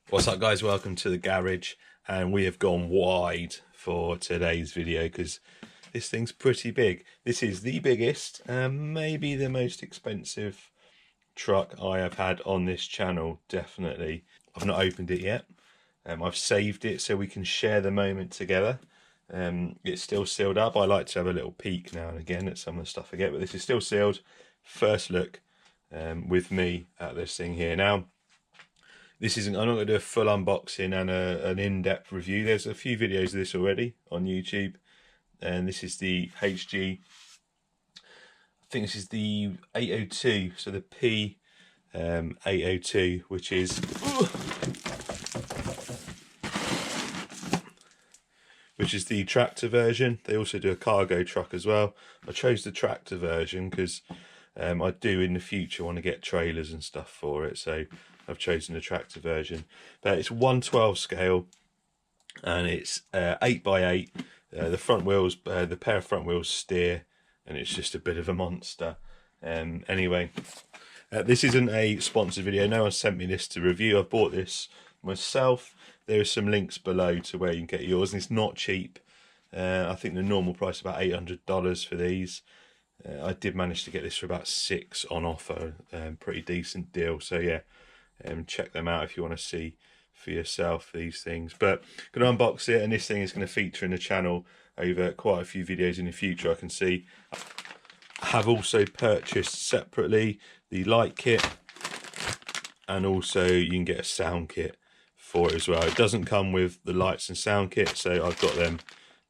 What's up guys, welcome to the garage, and we have gone wide for today's video because this thing's pretty big. This is the biggest and maybe the most expensive truck I have had on this channel, definitely. I've not opened it yet. I've saved it so we can share the moment together. It's still sealed up. I like to have a little peek now and again at some of the stuff I get, but this is still sealed. First look with me at this thing here. Now, this isn't, I'm not going to do a full unboxing and an in-depth review. There's a few videos of this already on YouTube, and this is the I think this is the 802, so the P802, which is the tractor version. They also do a cargo truck as well. I chose the tractor version because I do in the future want to get trailers and stuff for it, so I've chosen the tractor version. But it's 1/12 scale, and it's 8x8. The front wheels, the pair of front wheels steer, and it's just a bit of a monster. Anyway, this isn't a sponsored video. No one sent me this to review. I've bought this myself. There are some links below to where you can get yours, and it's not cheap. I think the normal price is about $800 for these. I did manage to get this for about $6 on offer. Pretty decent deal. So yeah, check them out if you want to see for yourself these things. But I'm going to unbox it, and this thing is going to feature in the channel over quite a few videos in the future. I can see I have also purchased separately the light kit, and also you can get a sound kit for it as well. It doesn't come with the lights and sound kit, so I've got them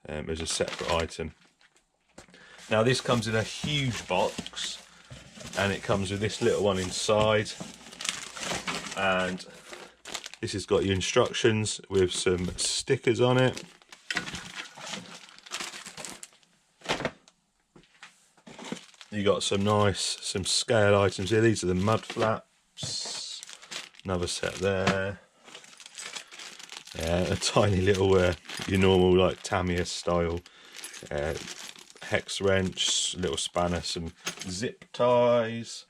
as a separate item. Now this comes in a huge box, and it comes with this little one inside, and this has got your instructions with some stickers on it. You got some scale items here. These are the mud flaps, another set there. A tiny little your normal like Tamiya style hex wrench, little spanner, some zip ties,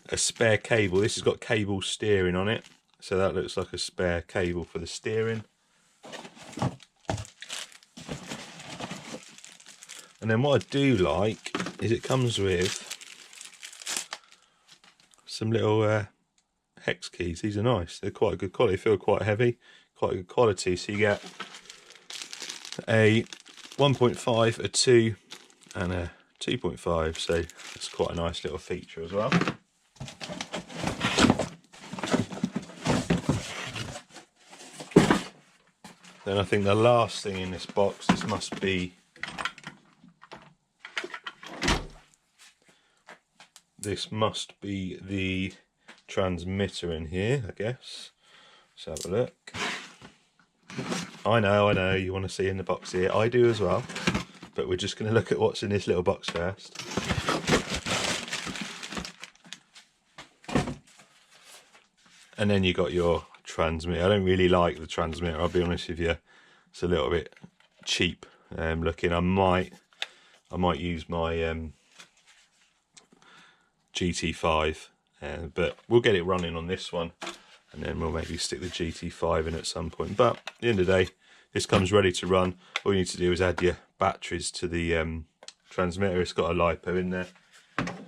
a spare cable. This has got cable steering on it, so that looks like a spare cable for the steering. And then what I do like is it comes with some little hex keys. These are nice. They're quite good quality. They feel quite heavy, quite good quality. So you get a 1.5, a 2 and a 2.5, so that's quite a nice little feature as well. Then I think the last thing in this box, this must be the transmitter in here, I guess. Let's have a look. I know, you want to see in the box here. I do as well, but we're just going to look at what's in this little box first. And then you got your transmitter. I don't really like the transmitter, I'll be honest with you. It's a little bit cheap looking. I might use my GT5, but we'll get it running on this one, and then we'll maybe stick the GT5 in at some point. But at the end of the day, this comes ready to run. All you need to do is add your batteries to the transmitter. It's got a LiPo in there,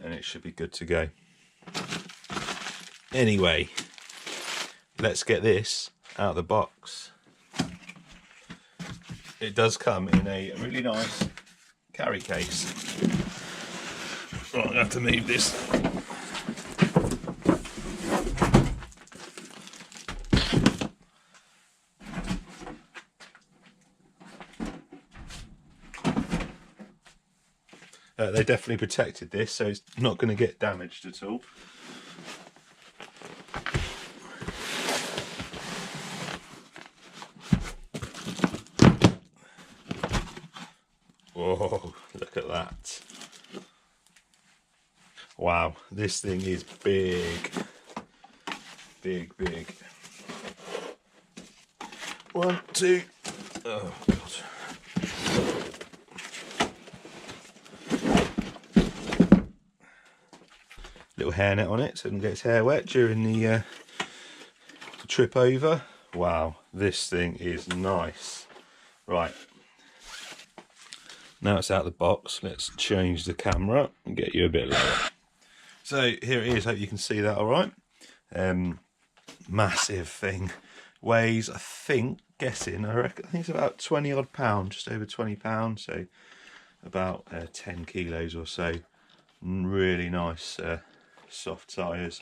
and it should be good to go. Anyway, let's get this out of the box. It does come in a really nice carry case. Right, I'm going to have to move this. They definitely protected this, so it's not going to get damaged at all. Whoa, look at that. Wow, this thing is big. Big. 1, 2. Oh, God. Little hairnet on it so it doesn't get its hair wet during the trip over. Wow, this thing is nice. Right, now it's out of the box, let's change the camera and get you a bit lower. So here it is, hope you can see that all right. Massive thing, weighs, I think, I think it's about 20 odd pounds, just over 20 pounds, so about 10 kilos or so. Really nice soft tyres,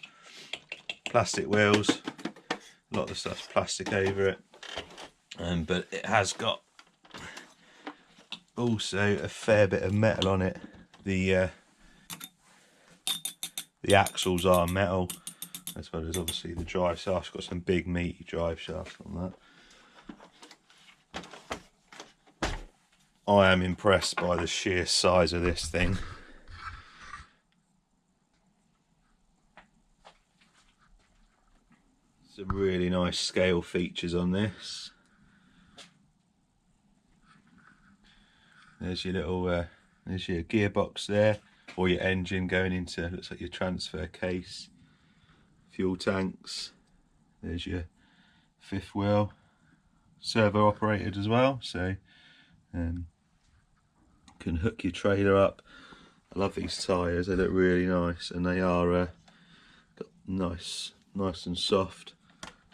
plastic wheels, a lot of the stuff's plastic over it, but it has got also a fair bit of metal on it. The axles are metal, as well as obviously the drive shaft's got some big meaty drive shafts on that. I am impressed by the sheer size of this thing. Some really nice scale features on this. There's your little, there's your gearbox there, or your engine going into, looks like your transfer case. Fuel tanks. There's your fifth wheel, servo operated as well, so can hook your trailer up. I love these tyres, they look really nice, and they are got nice and soft.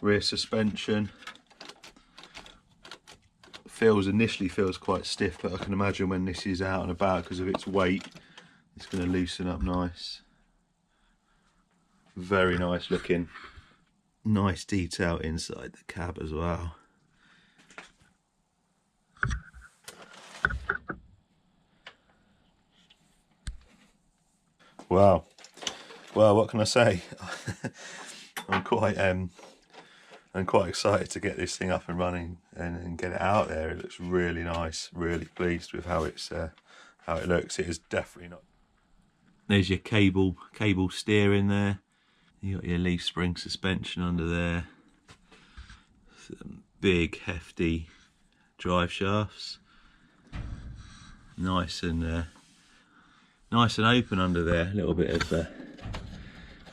Rear suspension initially feels quite stiff, but I can imagine when this is out and about, because of its weight, it's going to loosen up nice. Very nice looking. Nice detail inside the cab as well. Wow. Well, what can I say? I'm quite excited to get this thing up and running and get it out there. It looks really nice. Really pleased with how it's how it looks. It is definitely not. There's your cable steering there. You got your leaf spring suspension under there. Some big hefty drive shafts. Nice and open under there. A little bit of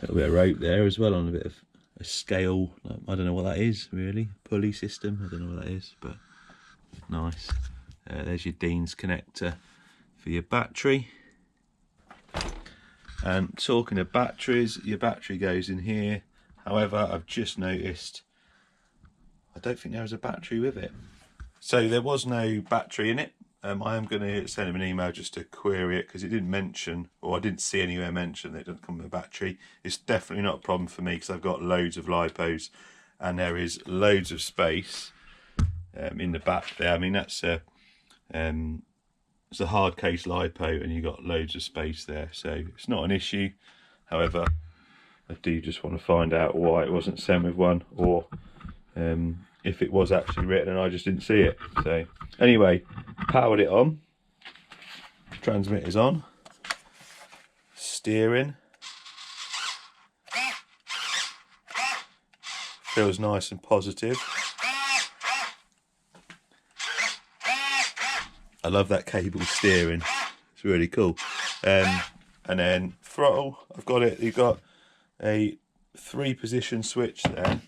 rope there as well on a bit of a scale. I don't know what that is really. Pulley system. I don't know what that is, but nice. There's your Dean's connector for your battery. And talking of batteries, your battery goes in here. However, I've just noticed I don't think there was a battery with it. So there was no battery in it. I am going to send him an email just to query it, because it didn't mention, or I didn't see anywhere mention that it doesn't come with a battery. It's definitely not a problem for me, because I've got loads of lipos and there is loads of space in the back there. I mean, that's it's a hard case lipo and you've got loads of space there, so it's not an issue. However, I do just want to find out why it wasn't sent with one, or if it was actually written and I just didn't see it. So anyway, powered it on, transmitter's on, steering feels nice and positive. I love that cable steering, it's really cool. And then throttle, I've got it, you've got a 3-position switch there.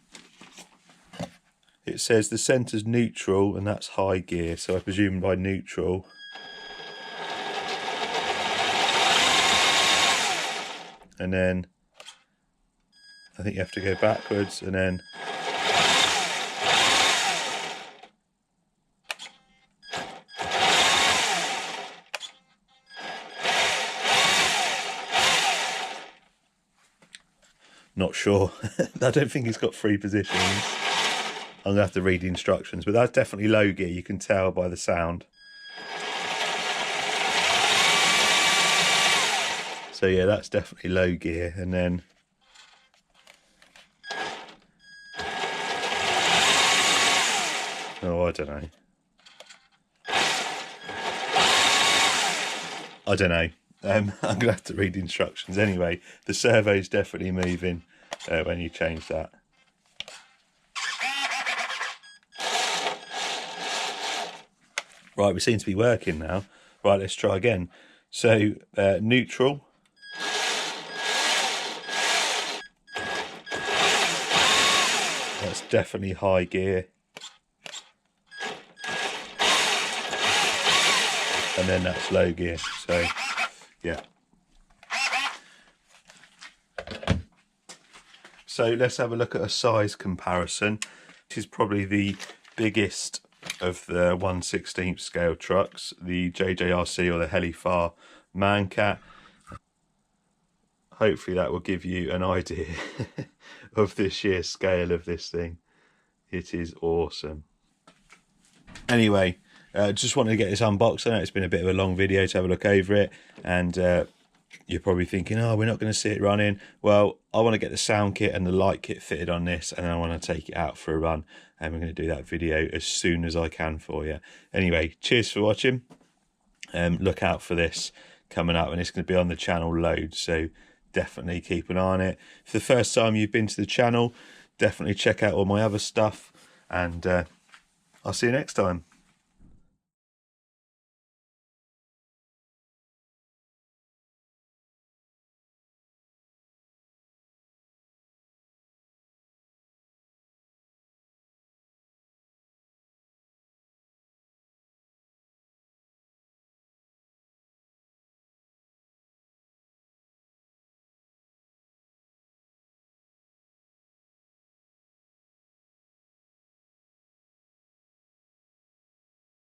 It says the centre's neutral and that's high gear, so I presume by neutral. And then I think you have to go backwards, and then not sure. I don't think it's got 3 positions. I'm gonna have to read the instructions, but that's definitely low gear, you can tell by the sound. So yeah, that's definitely low gear. And then oh, I don't know. I'm gonna have to read the instructions. Anyway, the servo's definitely moving when you change that. Right, we seem to be working now. Right, let's try again. So neutral. That's that's definitely high gear. And then that's low gear, so yeah. So let's have a look at a size comparison. This is probably the biggest of the 1/16 scale trucks, the JJRC or the Helifar Mancat. Hopefully that will give you an idea of the sheer scale of this thing. It is awesome. Anyway, just wanted to get this unboxed. I know it's been a bit of a long video to have a look over it, and you're probably thinking, oh, we're not going to see it running. Well, I want to get the sound kit and the light kit fitted on this, and I want to take it out for a run, and we're going to do that video as soon as I can for you. Anyway, cheers for watching. Look out for this coming up, and it's going to be on the channel loads, so definitely keep an eye on it. For the first time you've been to the channel, definitely check out all my other stuff, and I'll see you next time.